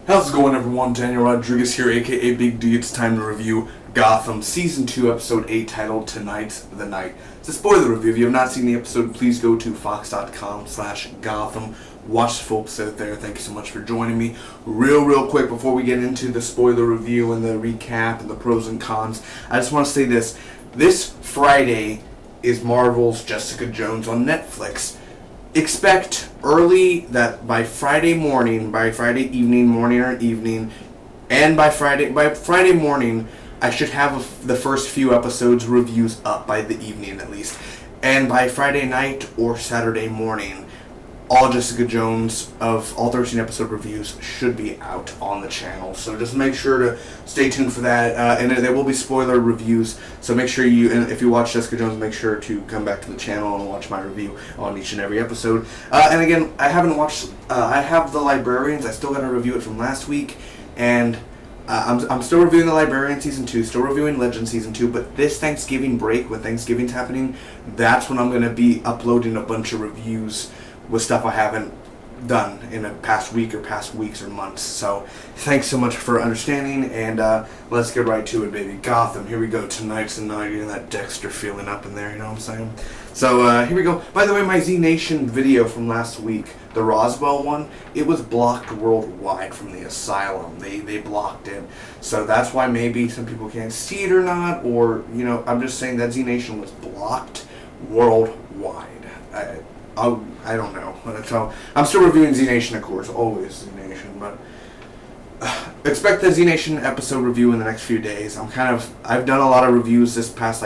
How's it going, everyone? Daniel Rodriguez here, aka Big D. It's time to review Gotham Season 2, Episode 8, titled Tonight's the Night. It's a spoiler review. If you have not seen the episode, please go to fox.com/Gotham. Watch the full episode there. Thank you so much for joining me. Real quick, before we get into the spoiler review and the recap and the pros and cons, I just want to say this. This Friday is Marvel's Jessica Jones on Netflix. Expect early that by Friday morning, by Friday evening, and by Friday morning, I should have the first few episodes reviews up by the evening at least. And by Friday night or Saturday morning, all Jessica Jones of all 13 episode reviews should be out on the channel. So just make sure to stay tuned for that. And there will be spoiler reviews. So make sure if you watch Jessica Jones, make sure to come back to the channel and watch my review on each and every episode. And again, I haven't watched. I have The Librarians. I still got to review it from last week, and I'm still reviewing The Librarian Season 2, still reviewing Legend Season 2, but this Thanksgiving break, when Thanksgiving's happening, that's when I'm going to be uploading a bunch of reviews with stuff I haven't done in the past week or past weeks or months. So thanks so much for understanding, and let's get right to it, baby. Gotham, here we go. Tonight's the night. You know that Dexter feeling up in there, you know what I'm saying? So here we go. By the way, my Z Nation video from last week, the Roswell one, it was blocked worldwide from the asylum. They blocked it. So that's why maybe some people can't see it or not, or, you know, I'm just saying that Z Nation was blocked worldwide. I don't know. So I'm still reviewing Z Nation, of course, always Z Nation, but expect the Z Nation episode review in the next few days. I've done a lot of reviews this past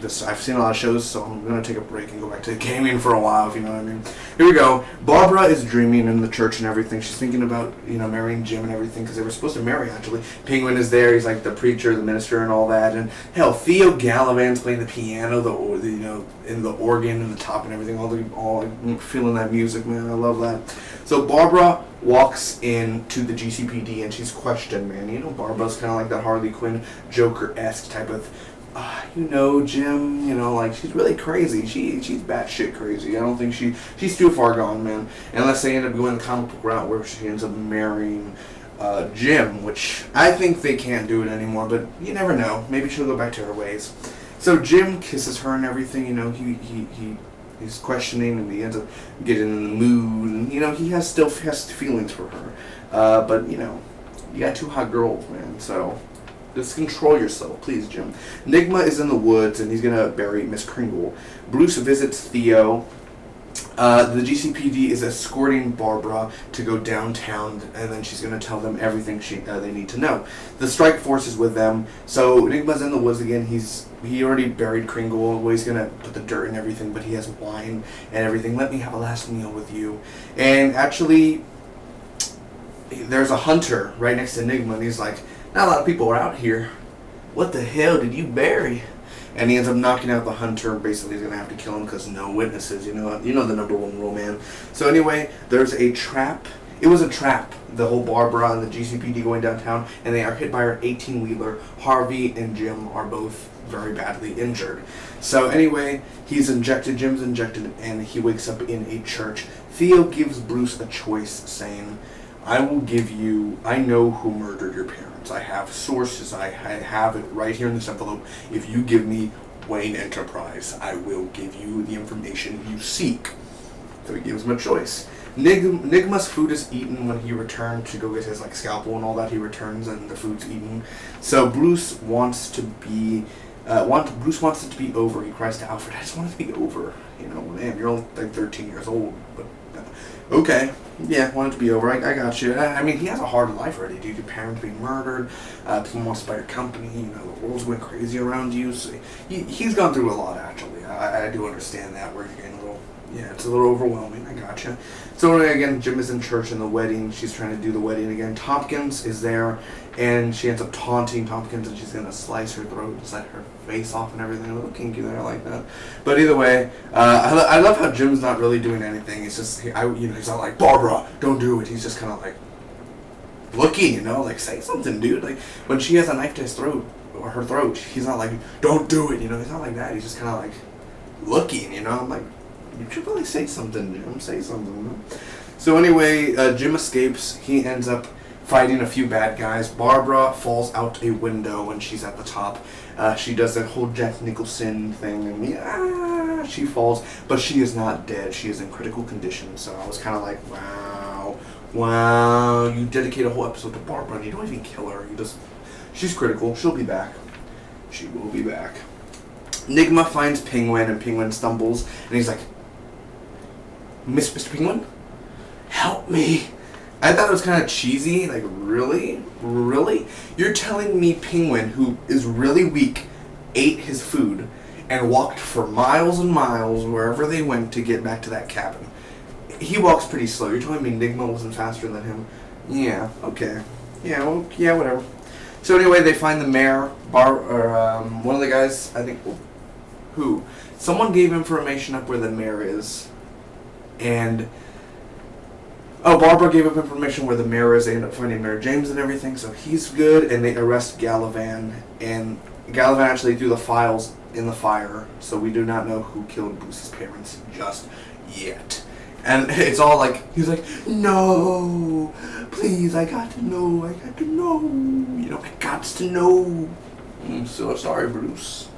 I've seen a lot of shows, so I'm gonna take a break and go back to gaming for a while, if you know what I mean. Here we go. Barbara is dreaming in the church and everything. She's thinking about, you know, marrying Jim and everything, because they were supposed to marry, actually. Penguin is there. He's like the preacher, the minister, and all that. And hell, Theo Gallivant's playing the piano, you know, in the organ and the top and everything. All feeling that music, man. I love that. So Barbara walks into the GCPD and she's questioned, man. You know, Barbara's kind of like that Harley Quinn Joker-esque type of, you know, Jim, you know, like, she's really crazy. She's batshit crazy. I don't think she's too far gone, man. Unless they end up going the comic book route where she ends up marrying Jim, which I think they can't do it anymore, but you never know. Maybe she'll go back to her ways. So Jim kisses her and everything, you know, he's questioning, and he ends up getting in the mood, and, you know, he still has feelings for her. But, you know, you got two hot girls, man, so just control yourself, please, Jim. Nigma is in the woods, and he's going to bury Miss Kringle. Bruce visits Theo. The GCPD is escorting Barbara to go downtown, and then she's going to tell them everything they need to know. The strike force is with them, so Nigma's in the woods again. He already buried Kringle. Well, he's going to put the dirt and everything, but he has wine and everything. Let me have a last meal with you. And actually, there's a hunter right next to Nigma, and he's like, not a lot of people are out here. What the hell did you bury? And he ends up knocking out the hunter. Basically, he's going to have to kill him because no witnesses. You know the number one rule, man. So anyway, there's a trap. It was a trap. The whole Barbara and the GCPD going downtown, and they are hit by her 18-wheeler. Harvey and Jim are both very badly injured. So anyway, Jim's injected, and he wakes up in a church. Theo gives Bruce a choice, saying, I know who murdered your parents. I have sources. I have it right here in this envelope. If you give me Wayne Enterprise, I will give you the information you seek. So he gives him a choice. Nigma's food is eaten when he returned to go get his scalpel and all that. He returns and the food's eaten. So Bruce wants it to be over. He cries to Alfred, I just want it to be over. You know, man, you're only 13 years old, but okay. Yeah, want it to be over. I got you. I mean, he has a hard life already, dude. Your parents being murdered, people wants to buy your company, you know, the world's going crazy around you. So he's gone through a lot, actually. I do understand that. We're getting it's a little overwhelming. I got you. So again, Jim is in church in the wedding. She's trying to do the wedding again. Tompkins is there, and she ends up taunting Tompkins, and she's going to slice her throat and set her face off and everything. A little kinky there, I like that. But either way, I love how Jim's not really doing anything. It's just, he's not like, Barbara, don't do it. He's just kind of like looking, you know, like, say something, dude. Like, when she has a knife to his throat, or her throat, he's not like, don't do it, you know. He's not like that. He's just kind of like looking, you know. I'm like, you should probably say something, Jim. Say something. So anyway, Jim escapes. He ends up fighting a few bad guys. Barbara falls out a window when she's at the top. She does that whole Jack Nicholson thing, and she falls, but she is not dead. She is in critical condition. So I was kind of like, wow, you dedicate a whole episode to Barbara, and you don't even kill her. She's critical. She'll be back. She will be back. Nigma finds Penguin, and Penguin stumbles, and he's like, Mr. Penguin, help me. I thought it was kind of cheesy. Like, really? Really? You're telling me Penguin, who is really weak, ate his food and walked for miles and miles wherever they went to get back to that cabin. He walks pretty slow. You're telling me Nigma wasn't faster than him? Yeah, okay. Yeah, well, yeah, whatever. So anyway, they find the mayor, one of the guys, I think, who? Someone gave information up where the mayor is, and Barbara gave up information where the mayor is. They end up finding Mayor James and everything, so he's good, and they arrest Gallivan, and Gallivan actually threw the files in the fire, so we do not know who killed Bruce's parents just yet. And it's all like, he's like, no, please, I got to know, I got to know. I'm so sorry, Bruce.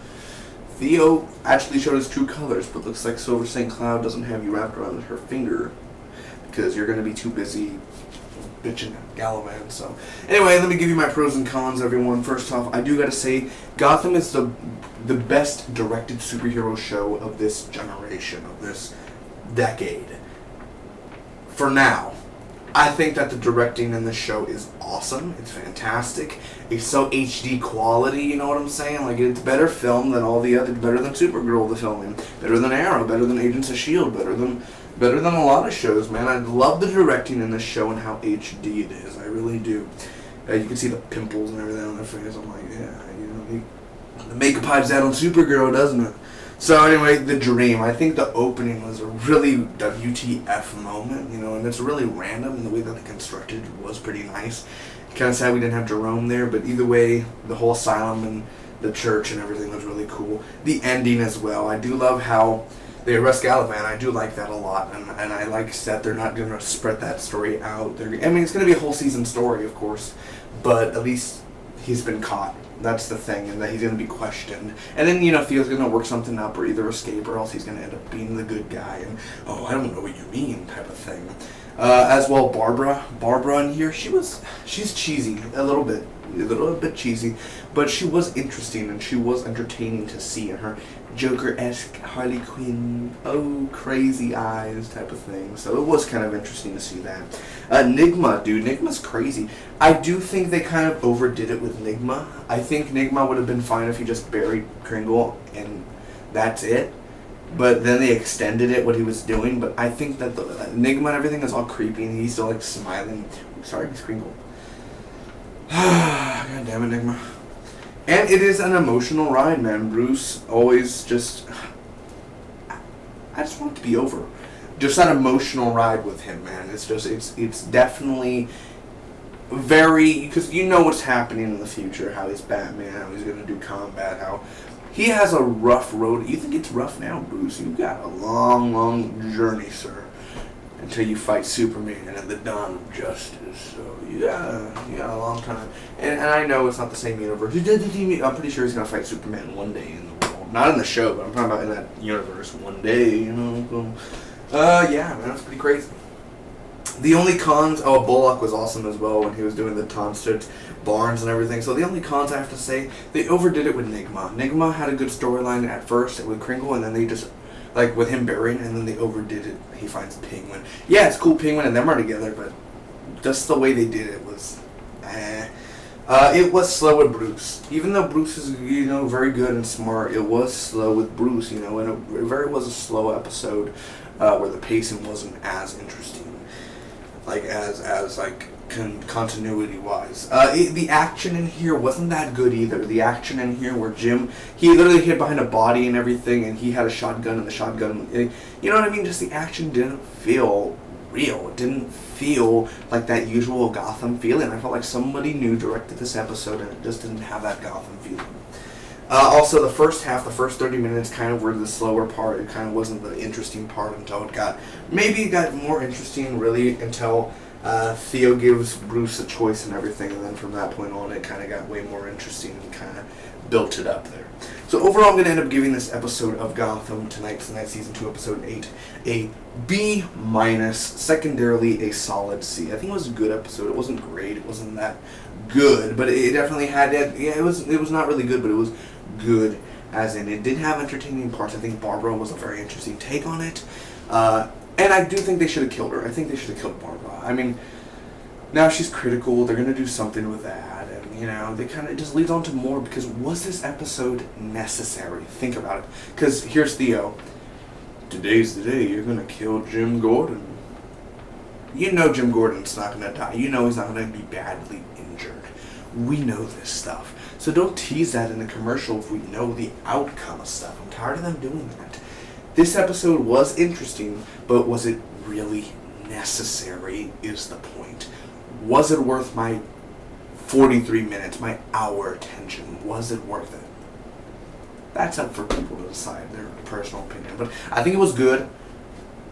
Theo actually showed his true colors, but looks like Silver St. Cloud doesn't have you wrapped around her finger, because you're going to be too busy bitching at Gallivan. So anyway, let me give you my pros and cons, everyone. First off, I do got to say, Gotham is the best directed superhero show of this generation, of this decade. For now. I think that the directing in this show is awesome. It's fantastic. It's so HD quality, you know what I'm saying? Like, it's better filmed than all the other, better than Supergirl, the filming, better than Arrow, better than Agents of S.H.I.E.L.D., better than a lot of shows, man. I love the directing in this show and how HD it is. I really do. You can see the pimples and everything on their face. I'm like, yeah, the makeup hides that on Supergirl, doesn't it? So anyway, The Dream. I think the opening was a really WTF moment, and it's really random, and the way that they constructed was pretty nice. Kind of sad we didn't have Jerome there, but either way, the whole asylum and the church and everything was really cool. The ending as well. I do love how they arrest Gallivan. I do like that a lot, and I like that they're not going to spread that story out. It's going to be a whole season story, of course, but at least he's been caught. That's the thing, and that he's going to be questioned. And then, Theo's going to work something up or either escape or else he's going to end up being the good guy. And, I don't know what you mean type of thing. As well, Barbara in here, she's cheesy a little bit cheesy, but she was interesting and she was entertaining to see in her Joker-esque Harley Quinn, crazy eyes type of thing. So it was kind of interesting to see that. Nigma's crazy. I do think they kind of overdid it with Nigma. I think Nigma would have been fine if he just buried Kringle and that's it. But then they extended it, what he was doing. But I think that the Nigma and everything is all creepy and he's still like smiling. Sorry, Miss Kringle. God damn it, Nigma. And it is an emotional ride, man. Bruce always just... I just want it to be over. Just that emotional ride with him, man. It's definitely very... Because you know what's happening in the future. How he's Batman, how he's going to do combat, how... He has a rough road. You think it's rough now, Bruce? You've got a long, long journey, sir. Until you fight Superman at the dawn of justice. So, yeah, a long time. And I know it's not the same universe. I'm pretty sure he's going to fight Superman one day in the world. Not in the show, but I'm talking about in that universe one day, yeah, man, that's pretty crazy. The only cons... Bullock was awesome as well when he was doing the Tonstut Barnes and everything. So the only cons I have to say, they overdid it with Nigma. Nigma had a good storyline at first with Kringle, and then they just... Like, with him burying, and then they overdid it. He finds Penguin. Yeah, it's cool Penguin and them are together, but just the way they did it was... It was slow with Bruce. Even though Bruce is, very good and smart, it was slow with Bruce, and it very was a slow episode where the pacing wasn't as interesting. Like, continuity-wise. The action in here wasn't that good either. The action in here where Jim, he literally hid behind a body and everything, and he had a shotgun, and the shotgun, you know what I mean? Just the action didn't feel real. It didn't feel like that usual Gotham feeling. I felt like somebody new directed this episode, and it just didn't have that Gotham feeling. Also, the first 30 minutes kind of were the slower part. It kind of wasn't the interesting part until it got more interesting really until Theo gives Bruce a choice and everything, and then from that point on, it kind of got way more interesting and kind of built it up there. So overall, I'm going to end up giving this episode of Gotham tonight Season 2, Episode 8, a B-. Secondarily, a solid C. I think it was a good episode. It wasn't great. It wasn't that good, but it definitely had that. Yeah, it was not really good, but it was good. As in, it did have entertaining parts. I think Barbara was a very interesting take on it. And I do think they should have killed her. I think they should have killed Barbara. I mean, now she's critical. They're going to do something with that. And, you know, they kind of just leads on to more, because was this episode necessary? Think about it. Because here's Theo. Today's the day you're going to kill Jim Gordon. You know Jim Gordon's not going to die. You know he's not going to be badly injured. We know this stuff. So don't tease that in a commercial if we know the outcome of stuff. I'm tired of them doing that. This episode was interesting, but was it really necessary is the point. Was it worth my 43 minutes, my hour attention? Was it worth it? That's up for people to decide, their personal opinion. But I think it was good.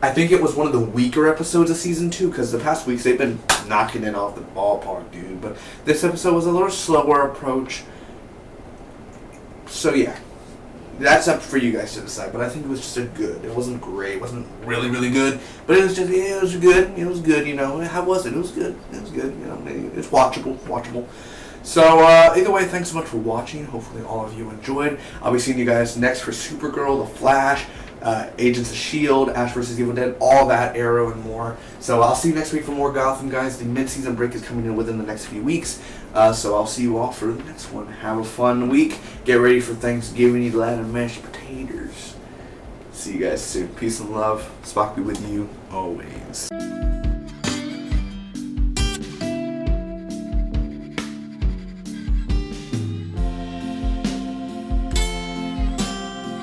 I think it was one of the weaker episodes of Season 2, because the past weeks they've been knocking it off the ballpark, dude. But this episode was a little slower approach. So yeah, that's up for you guys to decide. But I think it was just a good. It wasn't great. It wasn't really, really good. But it was just, yeah, it was good. It was good, you know. How was it? It was good. It was good. You know, it's watchable. So either way, thanks so much for watching. Hopefully all of you enjoyed. I'll be seeing you guys next for Supergirl, The Flash, Agents of S.H.I.E.L.D, Ash vs. Evil Dead, all that, Arrow, and more. So I'll see you next week for more Gotham, guys. The mid-season break is coming in within the next few weeks. So I'll see you all for the next one. Have a fun week. Get ready for Thanksgiving. Eat a lot of mashed potatoes. See you guys soon. Peace and love. Spock be with you always.